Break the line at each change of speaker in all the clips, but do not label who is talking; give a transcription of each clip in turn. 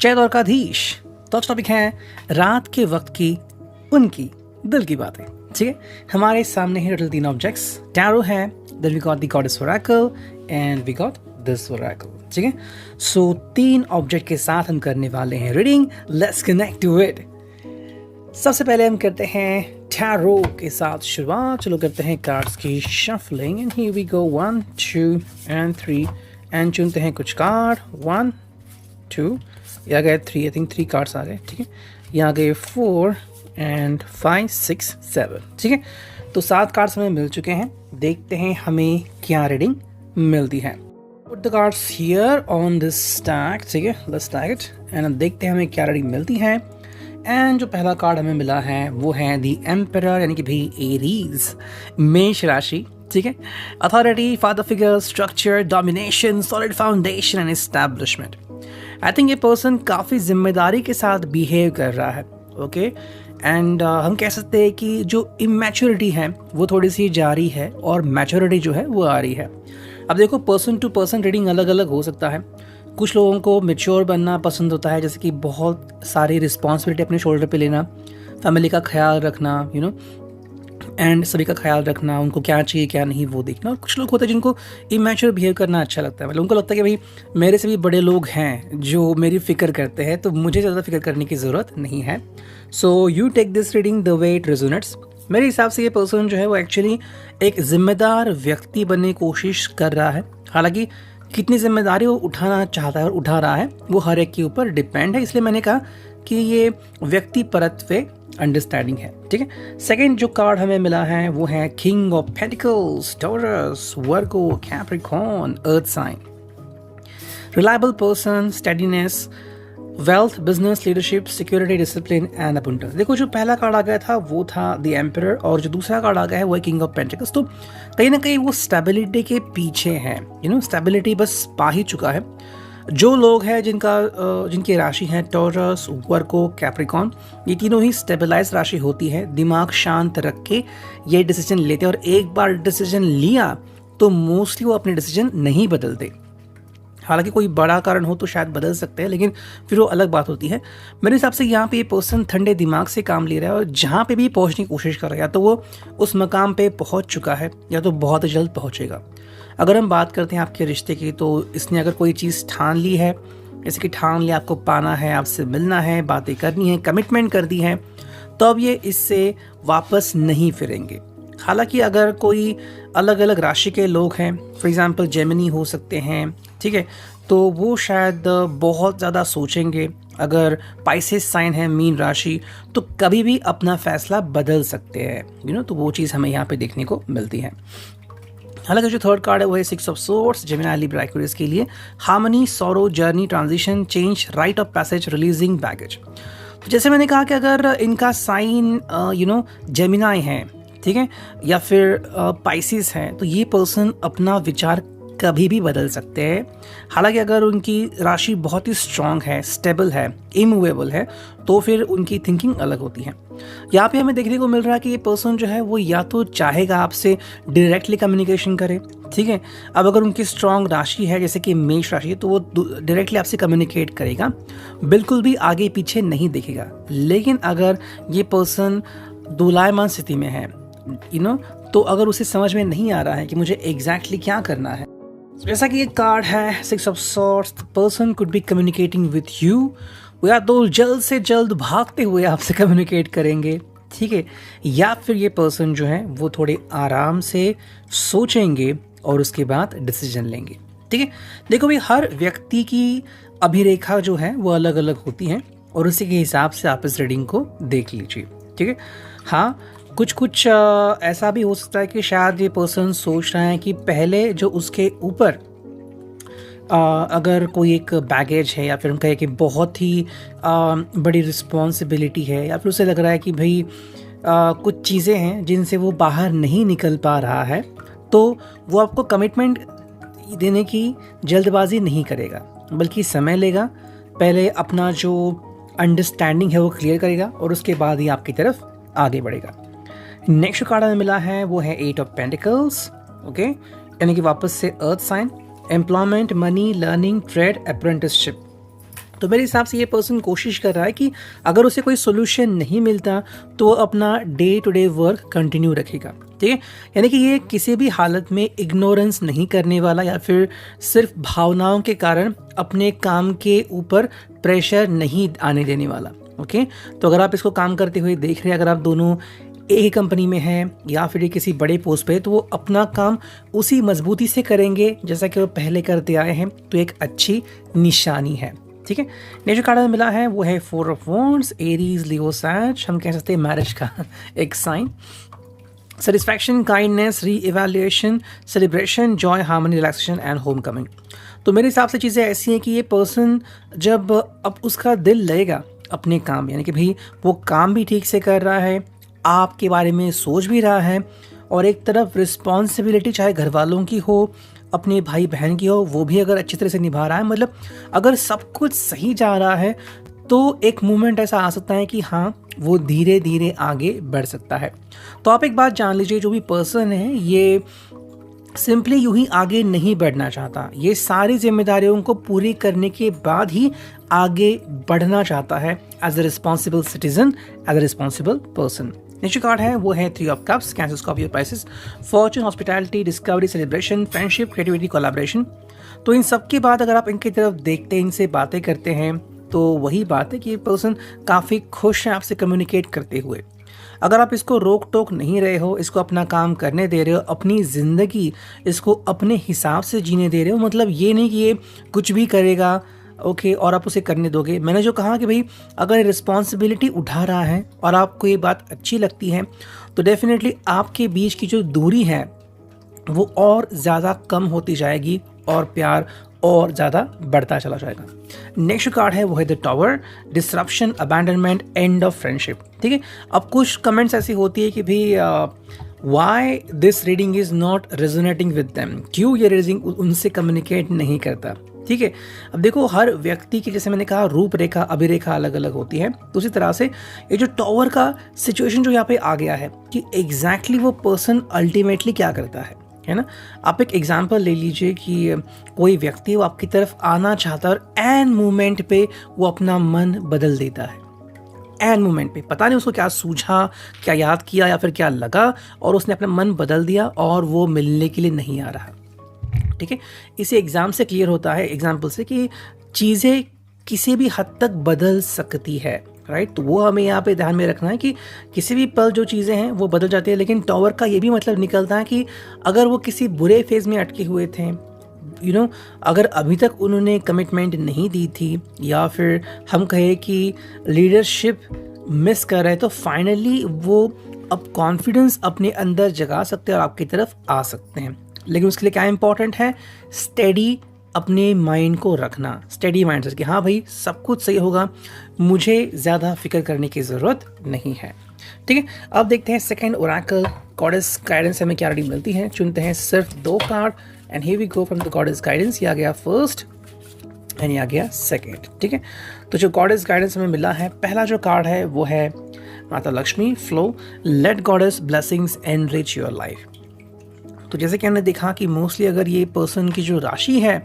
जय द्वारकाधीश। तो आज टॉपिक है रात के वक्त की उनकी दिल की बातें। ठीक है, हमारे सामने है टोटल 3 ऑब्जेक्ट्स। टैरो है, then we got the goddess oracle and we got this oracle. ठीक है, सो 3 ऑब्जेक्ट के साथ हम करने वाले हैं reading. Let's connect to it. सबसे पहले हम करते हैं टैरो के साथ शुरुआत। चलो करते हैं कार्ड्स की shuffling and here we go 1 2 and 3 and चुनते हैं कुछ कार्ड। 1 2 यहाँ गए 3, आई थिंक 3 कार्ड्स आ गए। ठीक है, यहाँ गए 4 एंड 5 6 7। ठीक है, तो 7 कार्ड्स हमें मिल चुके हैं। देखते हैं हमें क्या रीडिंग मिलती है। Put the cards here on this stack. ठीक है, लेट्स स्टैक इट एंड देखते हैं हमें क्या रीडिंग मिलती है। एंड जो पहला कार्ड हमें मिला है वो है द एम्परर, यानी कि भाई एरीज, मेष राशि। ठीक है, authority, father figure, structure, domination, solid foundation and establishment. I think ये पर्सन काफ़ी जिम्मेदारी के साथ बिहेव कर रहा है। ओके, एंड हम कह सकते हैं कि जो इमैच्योरिटी है वो थोड़ी सी जारी है और मैच्योरिटी जो है वो आ रही है। अब देखो, पर्सन टू पर्सन रीडिंग अलग अलग हो सकता है। कुछ लोगों को मैच्योर बनना पसंद होता है, जैसे कि बहुत सारी रिस्पॉन्सिबिलिटी अपने शोल्डर पे लेना, फैमिली का ख्याल रखना, यू नो, एंड सभी का ख्याल रखना, उनको क्या चाहिए क्या नहीं वो देखना। और कुछ लोग होते हैं जिनको इमैच्योर बिहेव करना अच्छा लगता है। मतलब उनको लगता है कि भाई मेरे से भी बड़े लोग हैं जो मेरी फ़िक्र करते हैं, तो मुझे ज़्यादा फिक्र करने की ज़रूरत नहीं है। So you take this reading the way it resonates. मेरे हिसाब से ये पर्सन जो है वो एक्चुअली एक जिम्मेदार व्यक्ति बनने की कोशिश कर रहा है। हालांकि कितनी जिम्मेदारी वो उठाना चाहता है और उठा रहा है वो हर एक के ऊपर डिपेंड है, इसलिए मैंने कहा कि ये व्यक्ति परत्व अंडरस्टैंडिंग है। ठीक है, सेकंड जो कार्ड हमें मिला है वो है king of pentacles, Taurus, Virgo, Capricorn, earth sign. Reliable person, steadiness, wealth, business, leadership, security, discipline and abundance. देखो, जो पहला कार्ड आ गया था वो था द एम्परर और जो दूसरा कार्ड आ गया है वो है किंग ऑफ पेंटिकल्स। तो कहीं ना कहीं वो स्टेबिलिटी के पीछे है, यू नो, स्टेबिलिटी बस पा ही चुका है। जो लोग हैं जिनकी राशि है टॉरस, वर्गो, कैप्रिकॉर्न, ये तीनों ही स्टेबलाइज राशि होती है। दिमाग शांत रख के ये डिसीजन लेते हैं और एक बार डिसीजन लिया तो मोस्टली वो अपने डिसीजन नहीं बदलते। हालांकि कोई बड़ा कारण हो तो शायद बदल सकते हैं, लेकिन फिर वो अलग बात होती है। मेरे हिसाब से यहाँ पे ये पर्सन ठंडे दिमाग से काम ले रहा है और जहाँ पे भी पहुँचने की कोशिश कर रहा है या तो वो उस मकाम पे पहुँच चुका है या तो बहुत जल्द पहुँचेगा। अगर हम बात करते हैं आपके रिश्ते की, तो इसने अगर कोई चीज़ ठान ली है, जैसे कि ठान लिया आपको पाना है, आपसे मिलना है, बातें करनी है, कमिटमेंट कर दी है, तो अब ये इससे वापस नहीं फिरेंगे। हालांकि अगर कोई अलग अलग राशि के लोग हैं, फॉर एग्जांपल जेमिनी हो सकते हैं, ठीक है, तो वो शायद बहुत ज़्यादा सोचेंगे। अगर पाइसेस साइन है, मीन राशि, तो कभी भी अपना फैसला बदल सकते हैं, यू नो, तो वो चीज़ हमें यहाँ पे देखने को मिलती है। हालांकि जो थर्ड कार्ड है वो है 6 of swords, Gemini, Libra, Aquarius के लिए harmony, sorrow, journey, transition, change, right of passage, releasing baggage. तो जैसे मैंने कहा कि अगर इनका साइन यू नो जेमिनी है, ठीक है, या फिर पाइसिस है, तो ये पर्सन अपना विचार कभी भी बदल सकते हैं। हालांकि अगर उनकी राशि बहुत ही स्ट्रांग है, स्टेबल है, इमूवेबल है, तो फिर उनकी थिंकिंग अलग होती है। यहाँ पे हमें देखने को मिल रहा है कि ये पर्सन जो है वो या तो चाहेगा आपसे डायरेक्टली कम्युनिकेशन करे, ठीक है। अब अगर उनकी स्ट्रांग राशि है जैसे कि मेष राशि है, तो वो डायरेक्टली आपसे कम्युनिकेट करेगा, बिल्कुल भी आगे पीछे नहीं देखेगा। लेकिन अगर ये पर्सन दोलायमान स्थिति में है, यू नो, तो अगर उसे समझ में नहीं आ रहा है कि मुझे एग्जैक्टली क्या करना है, जैसा कि ये कार्ड है 6 of swords, person could be communicating with you, वो या तो जल्द से जल्द भागते हुए आपसे कम्युनिकेट करेंगे, ठीक है, या फिर ये पर्सन जो है वो थोड़े आराम से सोचेंगे और उसके बाद डिसीजन लेंगे, ठीक है। देखो भाई, हर व्यक्ति की अभिरेखा जो है वो अलग अलग होती है और उसी के हिसाब से आप इस रीडिंग को देख लीजिए, ठीक है। हाँ, कुछ ऐसा भी हो सकता है कि शायद ये पर्सन सोच रहा है कि पहले जो उसके ऊपर अगर कोई एक बैगेज है या फिर हम कहें कि बहुत ही बड़ी रिस्पॉन्सिबिलिटी है, या फिर उसे लग रहा है कि भाई कुछ चीज़ें हैं जिनसे वो बाहर नहीं निकल पा रहा है, तो वो आपको कमिटमेंट देने की जल्दबाजी नहीं करेगा, बल्कि समय लेगा। पहले अपना जो अंडरस्टैंडिंग है वो क्लियर करेगा और उसके बाद ही आपकी तरफ आगे बढ़ेगा। नेक्स्ट कार्ड हमें मिला है वो है 8 ऑफ पेंटिकल्स, ओके, यानी कि वापस से earth sign, employment, money, learning, trade, apprenticeship. तो मेरे हिसाब से ये पर्सन कोशिश कर रहा है कि अगर उसे कोई सोल्यूशन नहीं मिलता तो वो अपना day to day work continue रखेगा, ठीक है। यानी कि ये किसी भी हालत में इग्नोरेंस नहीं करने वाला या फिर सिर्फ भावनाओं के कारण अपने काम के ऊपर प्रेशर नहीं आने देने वाला। ओके, तो अगर आप इसको काम करते हुए देख रहे हैं, अगर आप दोनों एक ही कंपनी में हैं या फिर किसी बड़े पोस्ट पे, तो वो अपना काम उसी मजबूती से करेंगे जैसा कि वो पहले करते आए हैं, तो एक अच्छी निशानी है, ठीक है। नेक्स्ट जो कार्ड हमें मिला है वो है 4 ऑफ वॉन्ड्स, एरीज, लियो, सैज, हम कह सकते हैं मैरिज का एक साइन। सेटिस्फैक्शन, काइंडनेस, री evaluation, celebration, Joy, harmony, relaxation and home coming. तो मेरे हिसाब से चीज़ें ऐसी हैं कि ये पर्सन जब अब उसका दिल लगेगा अपने काम, यानी कि भाई वो काम भी ठीक से कर rहा है, आपके बारे में सोच भी रहा है, और एक तरफ रिस्पॉन्सिबिलिटी चाहे घर वालों की हो, अपने भाई बहन की हो, वो भी अगर अच्छी तरह से निभा रहा है, मतलब अगर सब कुछ सही जा रहा है तो एक मोमेंट ऐसा आ सकता है कि हाँ वो धीरे धीरे आगे बढ़ सकता है। तो आप एक बात जान लीजिए, जो भी पर्सन है ये सिंपली यूं ही आगे नहीं बढ़ना चाहता, ये सारी जिम्मेदारियों को पूरी करने के बाद ही आगे बढ़ना चाहता है as a responsible citizen, as a responsible person. Next card है वो है 3 of cups, Cancer, Scorpio, Pisces, fortune, hospitality, discovery, celebration, friendship, creativity, collaboration. तो इन सब के बाद अगर आप इनकी तरफ देखते हैं, इनसे बातें करते हैं, तो वही बात है कि ये पर्सन काफ़ी खुश है आपसे कम्युनिकेट करते हुए। अगर आप इसको रोक टोक नहीं रहे हो, इसको अपना काम करने दे रहे हो, अपनी ज़िंदगी इसको अपने हिसाब से जीने दे रहे हो, मतलब ये नहीं कि ये कुछ भी करेगा ओके और आप उसे करने दोगे। मैंने जो कहा कि भाई अगर रिस्पॉन्सिबिलिटी उठा रहा है और आपको ये बात अच्छी लगती है, तो डेफिनेटली आपके बीच की जो दूरी है वो और ज़्यादा कम होती जाएगी और प्यार और ज़्यादा बढ़ता चला जाएगा। नेक्स्ट कार्ड है वो है the tower, disruption, abandonment, end of friendship, ठीक है। अब कुछ कमेंट्स ऐसी होती है कि भाई why this reading is not resonating with them, क्यों ये रीडिंग उनसे कम्युनिकेट नहीं करता, ठीक है। अब देखो हर व्यक्ति की, जैसे मैंने कहा, रूपरेखा अभिरेखा अलग अलग होती है, तो उसी तरह से ये जो टॉवर का सिचुएशन जो यहाँ पे आ गया है कि एग्जैक्टली वो पर्सन अल्टीमेटली क्या करता है ना। आप एक एग्जांपल ले लीजिए कि कोई व्यक्ति वो आपकी तरफ आना चाहता है और एन मोमेंट पे वो अपना मन बदल देता है, एन मोमेंट पे पता नहीं उसको क्या सूझा, क्या याद किया या फिर क्या लगा, और उसने अपना मन बदल दिया और वो मिलने के लिए नहीं आ रहा, ठीक है। इसी एग्जाम से क्लियर होता है, एग्जाम्पल से, कि चीज़ें किसी भी हद तक बदल सकती है, राइट। तो वो हमें यहाँ पे ध्यान में रखना है कि किसी भी पल जो चीज़ें हैं वो बदल जाती है, लेकिन टॉवर का ये भी मतलब निकलता है कि अगर वो किसी बुरे फेज में अटके हुए थे, अगर अभी तक उन्होंने कमिटमेंट नहीं दी थी या फिर हम कहें कि लीडरशिप मिस कर रहे, तो फाइनली वो अब कॉन्फिडेंस अपने अंदर जगा सकते हैं और आपकी तरफ आ सकते हैं। लेकिन उसके लिए क्या इंपॉर्टेंट है, स्टेडी अपने माइंड को रखना, स्टेडी माइंड से कि हाँ भाई सब कुछ सही होगा, मुझे ज़्यादा फिक्र करने की ज़रूरत नहीं है, ठीक है। अब देखते हैं सेकंड ओरेकल गॉडेस गाइडेंस हमें क्या रीडिंग मिलती है। चुनते हैं सिर्फ 2 card and here we go from the goddess guidance. ये आ गया फर्स्ट एंड ये आ गया सेकंड, ठीक है। तो जो गॉडेस गाइडेंस हमें मिला है, पहला जो कार्ड है वो है Mata Lakshmi, flow, let goddess blessings enrich your life. तो जैसे कि हमने देखा कि मोस्टली अगर ये पर्सन की जो राशि है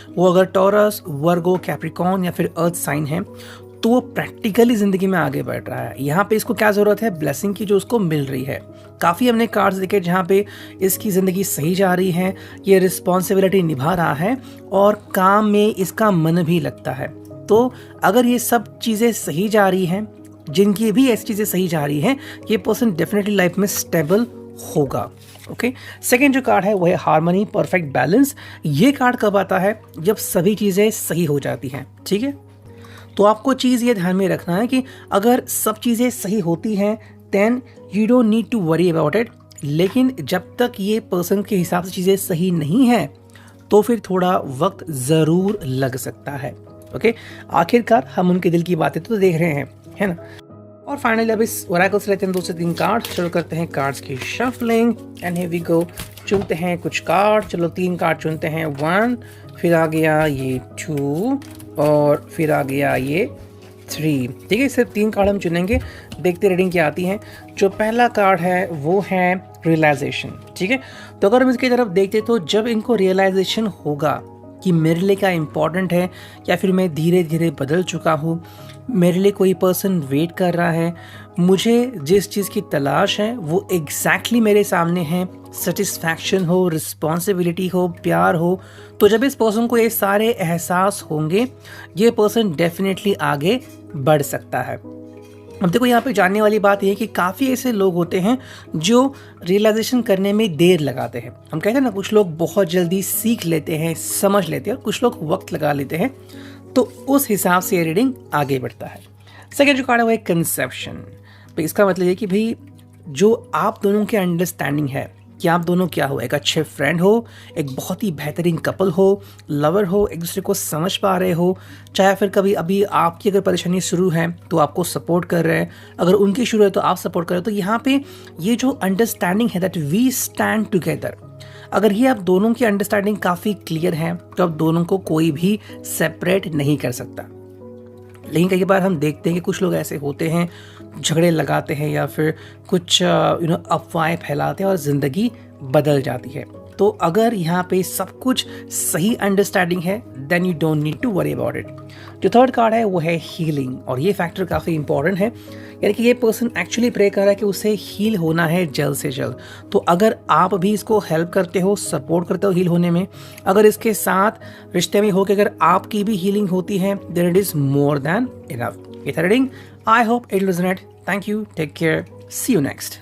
वो अगर टॉरस, वर्गो, कैप्रिकॉर्न या फिर अर्थ साइन है, तो वो प्रैक्टिकली ज़िंदगी में आगे बढ़ रहा है। यहाँ पे इसको क्या ज़रूरत है, ब्लेसिंग की जो उसको मिल रही है। काफ़ी हमने कार्ड्स देखे जहाँ पे इसकी ज़िंदगी सही जा रही है, ये रिस्पॉन्सिबिलिटी निभा रहा है और काम में इसका मन भी लगता है। तो अगर ये सब चीज़ें सही जा रही हैं, जिनकी भी ऐसी चीज़ें सही जा रही हैं, ये पर्सन डेफिनेटली लाइफ में स्टेबल होगा, ओके। सेकेंड जो कार्ड है वो है हार्मनी, परफेक्ट बैलेंस। ये कार्ड कब आता है, जब सभी चीज़ें सही हो जाती हैं, ठीक है। तो आपको चीज़ ये ध्यान में रखना है कि अगर सब चीज़ें सही होती हैं then you don't need to worry about it, लेकिन जब तक ये पर्सन के हिसाब से चीज़ें सही नहीं हैं तो फिर थोड़ा वक्त ज़रूर लग सकता है, ओके। आखिरकार हम उनके दिल की बातें तो देख रहे हैं, है ना। और फाइनली अब इस ओरेकल से लेते हैं 2 से 3 कार्ड, शुरू करते हैं कार्ड्स की shuffling and here we go. चुनते हैं कुछ कार्ड, चलो 3 कार्ड चुनते हैं, 1, फिर आ गया ये 2 और फिर आ गया ये 3, ठीक है। सिर्फ 3 कार्ड हम चुनेंगे, देखते रीडिंग क्या आती है। जो पहला कार्ड है वो है रियलाइजेशन, ठीक है। तो अगर हम इसकी तरफ देखते तो जब इनको रियलाइजेशन होगा कि मेरे लिए क्या इम्पोर्टेंट है, या फिर मैं धीरे धीरे बदल चुका हूँ, मेरे लिए कोई पर्सन वेट कर रहा है, मुझे जिस चीज़ की तलाश है वो एग्जैक्टली मेरे सामने है, सेटिस्फैक्शन हो, रिस्पॉन्सिबिलिटी हो, प्यार हो। तो जब इस पर्सन को ये सारे एहसास होंगे, ये पर्सन डेफिनेटली आगे बढ़ सकता है। अब देखो यहाँ पे जानने वाली बात यह है कि काफ़ी ऐसे लोग होते हैं जो रियलाइजेशन करने में देर लगाते हैं। हम कहते हैं ना, कुछ लोग बहुत जल्दी सीख लेते हैं, समझ लेते हैं, और कुछ लोग वक्त लगा लेते हैं। तो उस हिसाब से ये रीडिंग आगे बढ़ता है। सेकेंड जो कार्ड है वो है कंसेप्शन। तो इसका मतलब ये कि भाई जो आप दोनों की अंडरस्टैंडिंग है कि आप दोनों क्या हो, एक अच्छे फ्रेंड हो, एक बहुत ही बेहतरीन कपल हो, लवर हो, एक दूसरे को समझ पा रहे हो, चाहे फिर कभी अभी आपकी अगर परेशानी शुरू है तो आपको सपोर्ट कर रहे हैं, अगर उनकी शुरू है तो आप सपोर्ट कर रहे हो। तो यहाँ पे ये जो अंडरस्टैंडिंग है दैट वी स्टैंड टुगेदर, अगर ये आप दोनों की अंडरस्टैंडिंग काफ़ी क्लियर है तो आप दोनों को कोई भी सेपरेट नहीं कर सकता। लेकिन कई बार हम देखते हैं कि कुछ लोग ऐसे होते हैं, झगड़े लगाते हैं या फिर कुछ अफवाहें फैलाते हैं और ज़िंदगी बदल जाती है। तो अगर यहाँ पे सब कुछ सही अंडरस्टैंडिंग है then you don't need to worry about it. जो थर्ड कार्ड है वो है हीलिंग, और ये फैक्टर काफ़ी इंपॉर्टेंट है, यानी कि ये पर्सन एक्चुअली प्रे कर रहा है कि उसे हील होना है जल्द से जल्द। तो अगर आप भी इसको हेल्प करते हो, सपोर्ट करते हो हील होने में, अगर इसके साथ रिश्ते में हो कि अगर आपकी भी हीलिंग होती है, then it is more than enough. ये था reading. I hope it resonate. Thank you, take care, see you next.